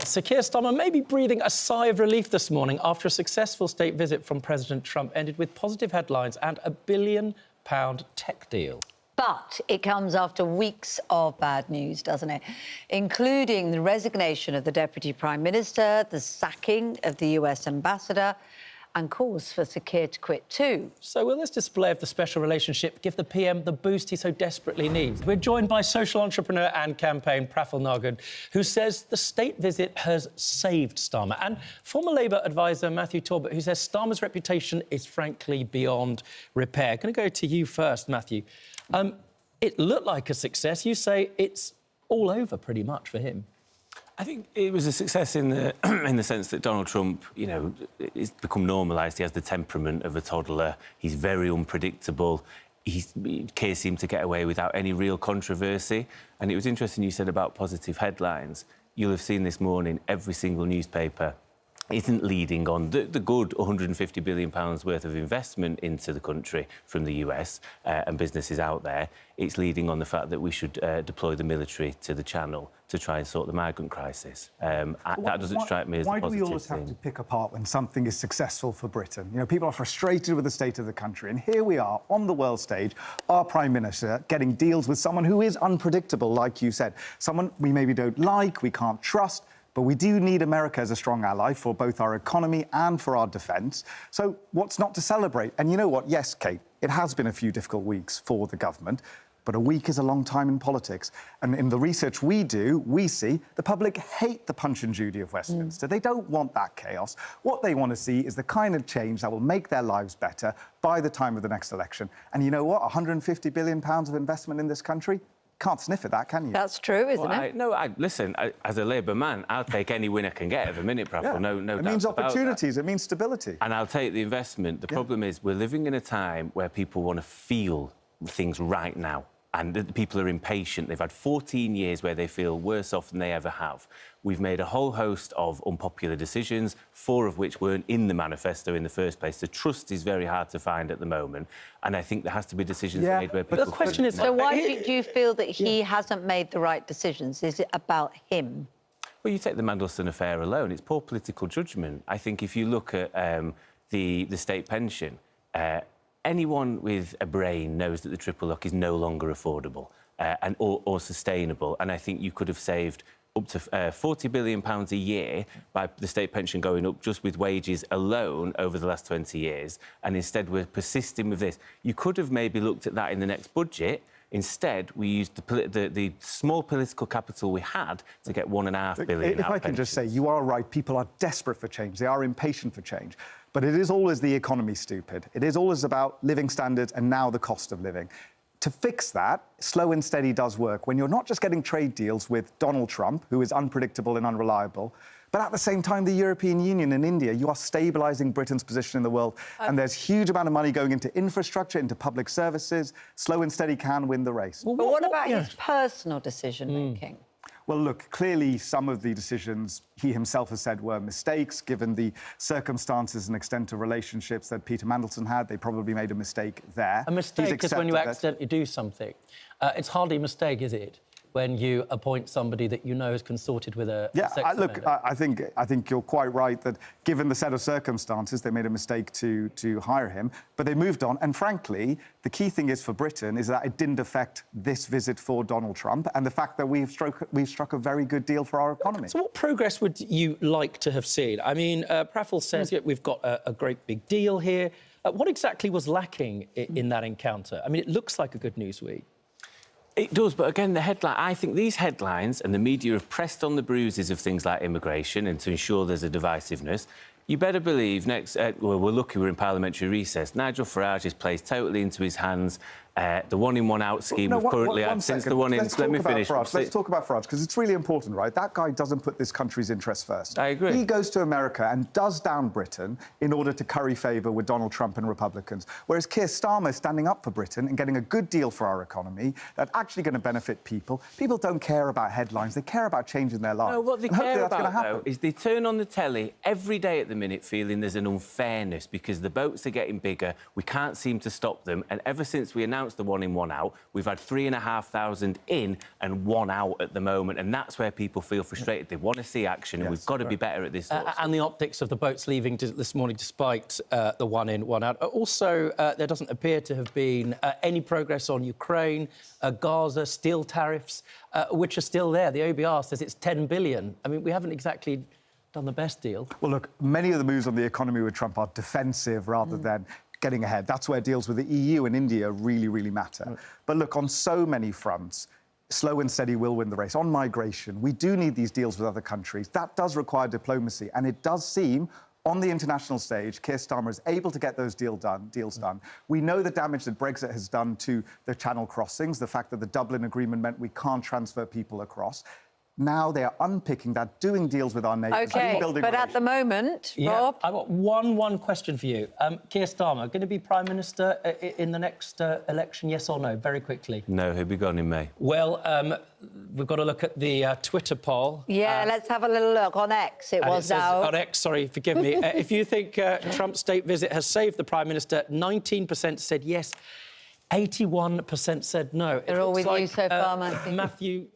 Sir Keir Starmer may be breathing a sigh of relief this morning after a successful state visit from President Trump ended with positive headlines and a £1 billion tech deal. But it comes after weeks of bad news, doesn't it? Including the resignation of the Deputy Prime Minister, the sacking of the US Ambassador, and calls for Sir Keir to quit too. So will this display of the special relationship give the PM the boost he so desperately needs? We're joined by social entrepreneur and campaign Praful Nargund, who says the state visit has saved Starmer, and former Labour advisor Matthew Torbitt, who says Starmer's reputation is frankly beyond repair. Going to go to you first, Matthew. It looked like a success. You say it's all over pretty much for him. I think it was a success in the in the sense that Donald Trump, you know, it's become normalised. He has the temperament of a toddler. He's very unpredictable. Keir seemed to get away without any real controversy. And it was interesting you said about positive headlines. You'll have seen this morning every single newspaper isn't leading on the good £150 billion worth of investment into the country from the US and businesses out there. It's leading on the fact that we should deploy the military to the Channel to try and sort the migrant crisis. That doesn't strike me as a positive thing. Why do we always have to pick apart when something is successful for Britain? You know, people are frustrated with the state of the country, and here we are on the world stage, our Prime Minister getting deals with someone who is unpredictable, like you said. Someone we maybe don't like, we can't trust, but we do need America as a strong ally for both our economy and for our defence. So what's not to celebrate? And you know what? Yes, Kate, it has been a few difficult weeks for the government, but a week is a long time in politics. And in the research we do, we see the public hate the Punch and Judy of Westminster. They don't want that chaos. What they want to see is the kind of change that will make their lives better by the time of the next election. And you know what? £150 billion of investment in this country? Can't sniff at that, can you? That's true, isn't it? Listen, as a Labour man, I'll take any win I can get at the minute, Praful. Yeah. No It means opportunities, it means stability. And I'll take the investment. The problem is we're living in a time where people want to feel things right now. And the people are impatient. They've had 14 years where they feel worse off than they ever have. We've made a whole host of unpopular decisions, 4 of which weren't in the manifesto in the first place. The trust is very hard to find at the moment. And I think there has to be decisions made where people... But the question is... So why do you feel that he hasn't made the right decisions? Is it about him? Well, you take the Mandelson affair alone. It's poor political judgment. I think if you look at the state pension... anyone with a brain knows that the triple lock is no longer affordable or sustainable. And I think you could have saved up to £40 billion a year by the state pension going up just with wages alone over the last 20 years. And instead we're persisting with this. You could have maybe looked at that in the next budget. Instead, we used the small political capital we had to get £1.5 billion. If I can just say, you are right, people are desperate for change. They are impatient for change. But it is always the economy, stupid. It is always about living standards and now the cost of living. To fix that, slow and steady does work. When you're not just getting trade deals with Donald Trump, who is unpredictable and unreliable, but at the same time, the European Union and India, you are stabilising Britain's position in the world. And there's huge amount of money going into infrastructure, into public services. Slow and steady can win the race. Well, but what about his personal decision-making? Well, look, clearly some of the decisions he himself has said were mistakes, given the circumstances and extent of relationships that Peter Mandelson had. They probably made a mistake there. A mistake is when you accidentally do something. It's hardly a mistake, is it? When you appoint somebody that you know has consorted with a sex offender. I think you're quite right that, given the set of circumstances, they made a mistake to hire him, but they moved on. And frankly, the key thing is for Britain is that it didn't affect this visit for Donald Trump and the fact that we've struck a very good deal for our economy. So what progress would you like to have seen? I mean, Praful says we've got a great big deal here. What exactly was lacking in that encounter? I mean, it looks like a good news week. It does, but again, the headline... I think these headlines and the media have pressed on the bruises of things like immigration and to ensure there's a divisiveness. You better believe well, we're lucky we're in parliamentary recess. Nigel Farage's plays totally into his hands. The one-in-one-out scheme we've currently had since the one-in... Let me finish. Let's talk about Farage, because it's really important, right? That guy doesn't put this country's interests first. I agree. He goes to America and does down Britain in order to curry favour with Donald Trump and Republicans, whereas Keir Starmer is standing up for Britain and getting a good deal for our economy that's actually going to benefit people. People don't care about headlines. They care about changing their lives. No, what they care about, though, is they turn on the telly every day at the minute feeling there's an unfairness because the boats are getting bigger, we can't seem to stop them, and ever since we announced announced the one in, one out. We've had 3,500 in and one out at the moment, and that's where people feel frustrated. They want to see action, and we've got to be better at this. And the optics of the boats leaving this morning, despite the one in, one out. Also, there doesn't appear to have been any progress on Ukraine, Gaza, steel tariffs, which are still there. The OBR says it's 10 billion. I mean, we haven't exactly done the best deal. Well, look, many of the moves on the economy with Trump are defensive rather than getting ahead. That's where deals with the EU and India really, really matter. But look, on so many fronts, slow and steady will win the race. On migration, we do need these deals with other countries. That does require diplomacy, and it does seem on the international stage, Keir Starmer is able to get those deals done. We know the damage that Brexit has done to the channel crossings, the fact that the Dublin Agreement meant we can't transfer people across. Now they are unpicking that, doing deals with our neighbours, rebuilding but at the moment, Rob... I've got one question for you. Keir Starmer, going to be Prime Minister in the next election, yes or no? Very quickly. No, he'll be gone in May. Well, we've got to look at the Twitter poll. Yeah, let's have a little look. On X, it was now. On X, sorry, forgive me. If you think Trump's state visit has saved the Prime Minister, 19% said yes, 81% said no. They're all with you so far, Matthew. Matthew...